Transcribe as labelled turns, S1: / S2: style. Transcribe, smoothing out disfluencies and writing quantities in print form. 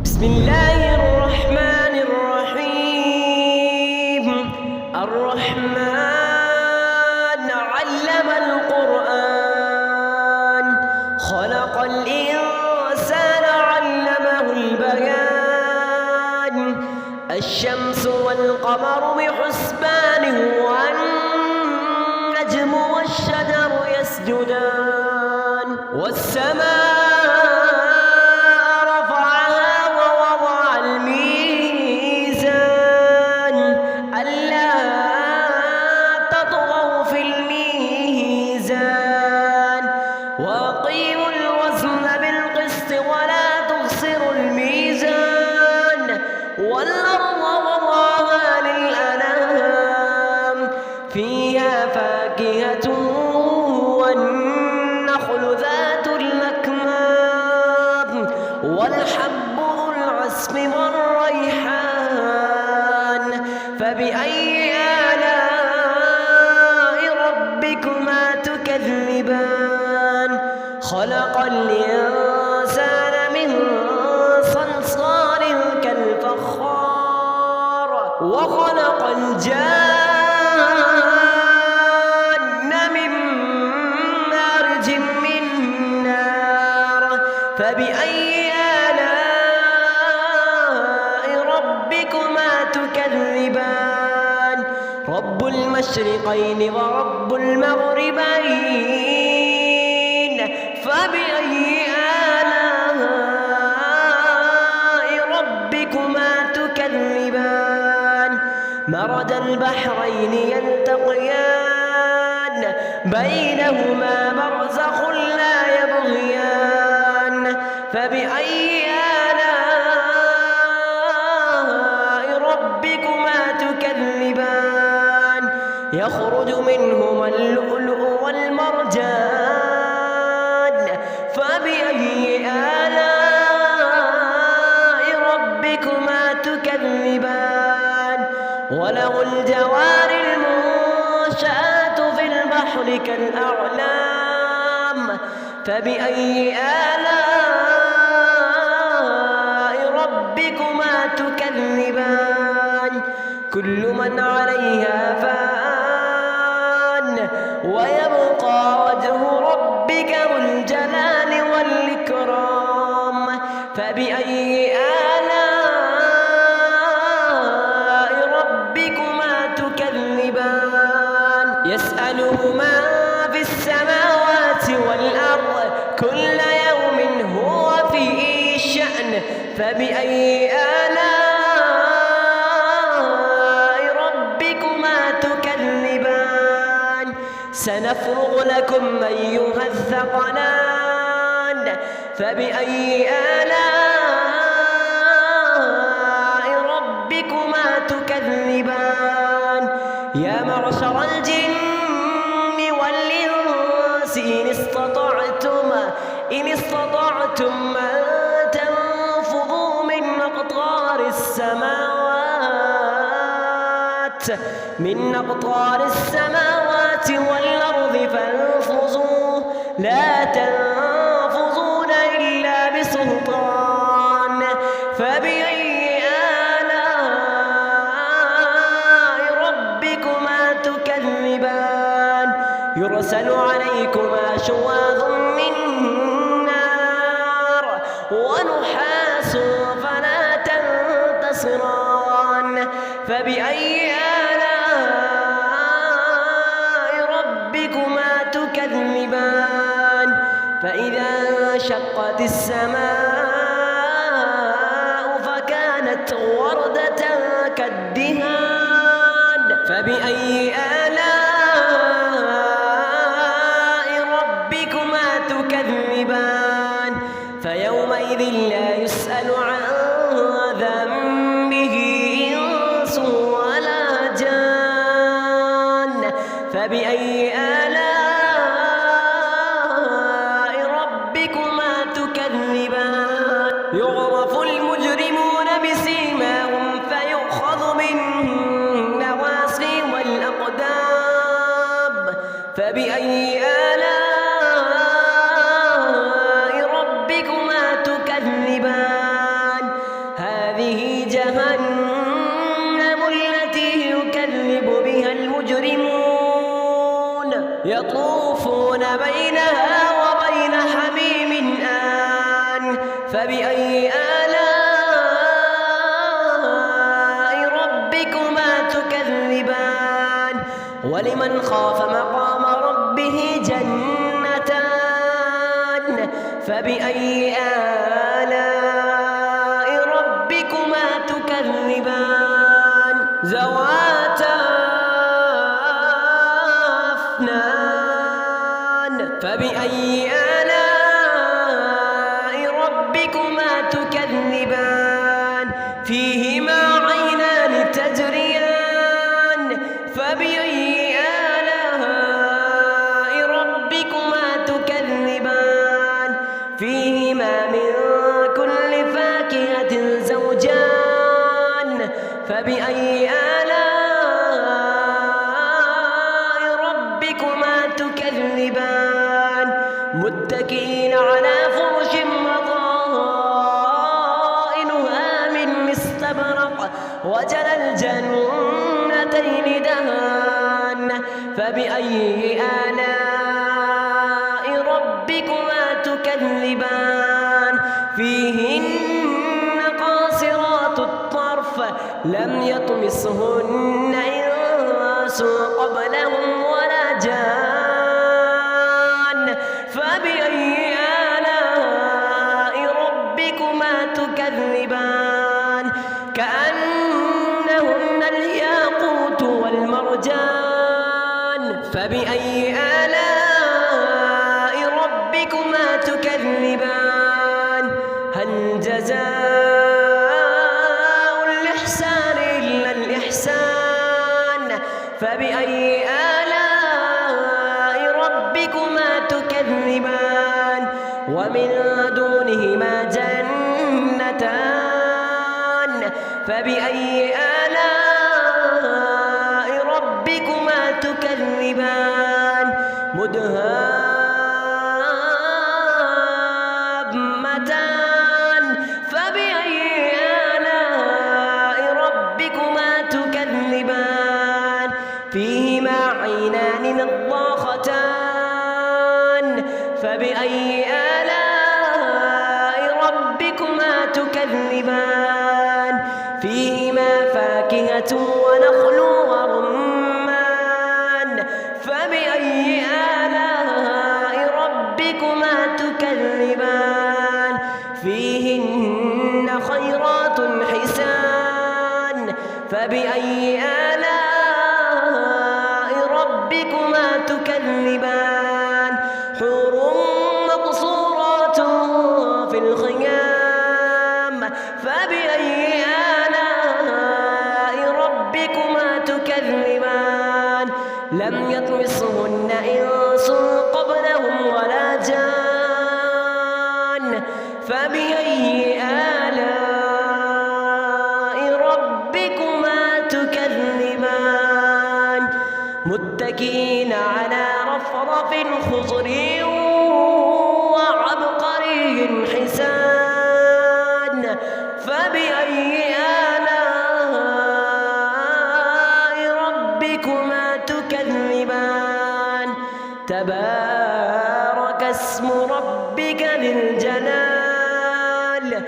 S1: بسم الله الرحمن الرحيم. الرحمن علم القرآن، خلق الإنسان علمه البيان. الشمس والقمر بحسبان، والنجم والشجر يسجدان. والسماء وأقيموا الوزن بالقسط ولا تخسروا الميزان. والأرض وضعها للأنام، فيها فاكهة والنخل ذات الأكمام، والحب ذو العصف والريحان. فبأي آلاء ربكما تكذبان؟ خلق الإنسان من صلصال كالفخار، وخلق الجان من مارج من نار. فبأي آلاء ربكما تكذبان؟ رب المشرقين ورب المغربين، فبأي آلاء ربكما تكذبان؟ مرج البحرين يلتقيان، بينهما برزخ لا يبغيان. فبأي آلاء ربكما تكذبان؟ يخرج منهما اللؤلؤ والمرجان. فبأي آلاء ربكما تكذبان؟ وله الجوار المنشآت في البحر كالأعلام. فبأي آلاء ربكما تكذبان؟ كل من عليها فان، ويبقى وجه ربك ذو الجلال والإكرام. فبأي آلاء ربكما تكذبان؟ يسأله من في السماوات والأرض، كل يوم هو في شأن. فبأي آلاء ربكما تكذبان؟ سنفرغ لكم أيها الثقلان. فبأي آلاء ربكما تكذبان؟ يا معشر الجن والإنس إن استطعتم أن تنفذوا من أقطار السماوات والأرض فانفذوا، لا تنفذون إلا بسلطان. فبأي آلاء ربكما تكذبان؟ يرسل عليكما شواظ من نار ونحاس فلا تنتصران. فبأي آلاء ربكما تكذبان؟ فإذا انشقت السماء فكانت وردة كالدهان. فبأي آلاء ربكما تكذبان؟ فيومئذ لا يسأل عن ذنبه إنس ولا جان. فبأي آلاء ربكما تكذبان؟ يعرف المجرمون بسيماهم فيؤخذ بالنواصي والأقدام. فبأي آلاء ربكما تكذبان؟ جهنم التي يكذب بها المجرمون يطوفون بينها وبين حميم آن فبأي آلاء ربكما تكذبان ولمن خاف مقام ربه جنتان فبأي آلاء ربكما تكذبان ذواتا أفنان فبأي آلاء ربكما تكذبان فيهما عينان تجريان فبأي آلاء ربكما تكذبان فيهما من كل فاكهة زوجان فبأي آلاء ربكما تكذبان متكئين على فرش مضائنها من استبرق وجنى الجنتين دهان فبأي آلاء ربكما تكذبان فيهن قاصرات الطرف لم يطمسهن إنس قبلهم ولا جان فبأي آلاء ربكما تكذبان كأنهن الياقوت والمرجان فبأي آلاء ربكما تكذبان هل جزاء الإحسان إلا الإحسان فبأي آلاء ربكما تكذبان ومن دونهما جنتان فبأي آلاء ربكما تكذبان مدهامتان فبأي آلاء ربكما تكذبان فيهما عينان نضاختان فبأي آلاء ربكما تكذبان فيهما فاكهة ونخل ورمان فبأي آلاء ربكما تكذبان فيهن خيرات حسان فبأي آلاء ربكما تكذبان حور مقصورات في الخيام فبأي آلاء ربكما تكذبان لم يطمسهن إنس قبلهم ولا جان فبأي آلاء ربكما تكذبان متكئين على رفرف خضر وعبقري حسان فبأي آلاء ربكما تكذبان تبارك اسم ربك ذي الجلال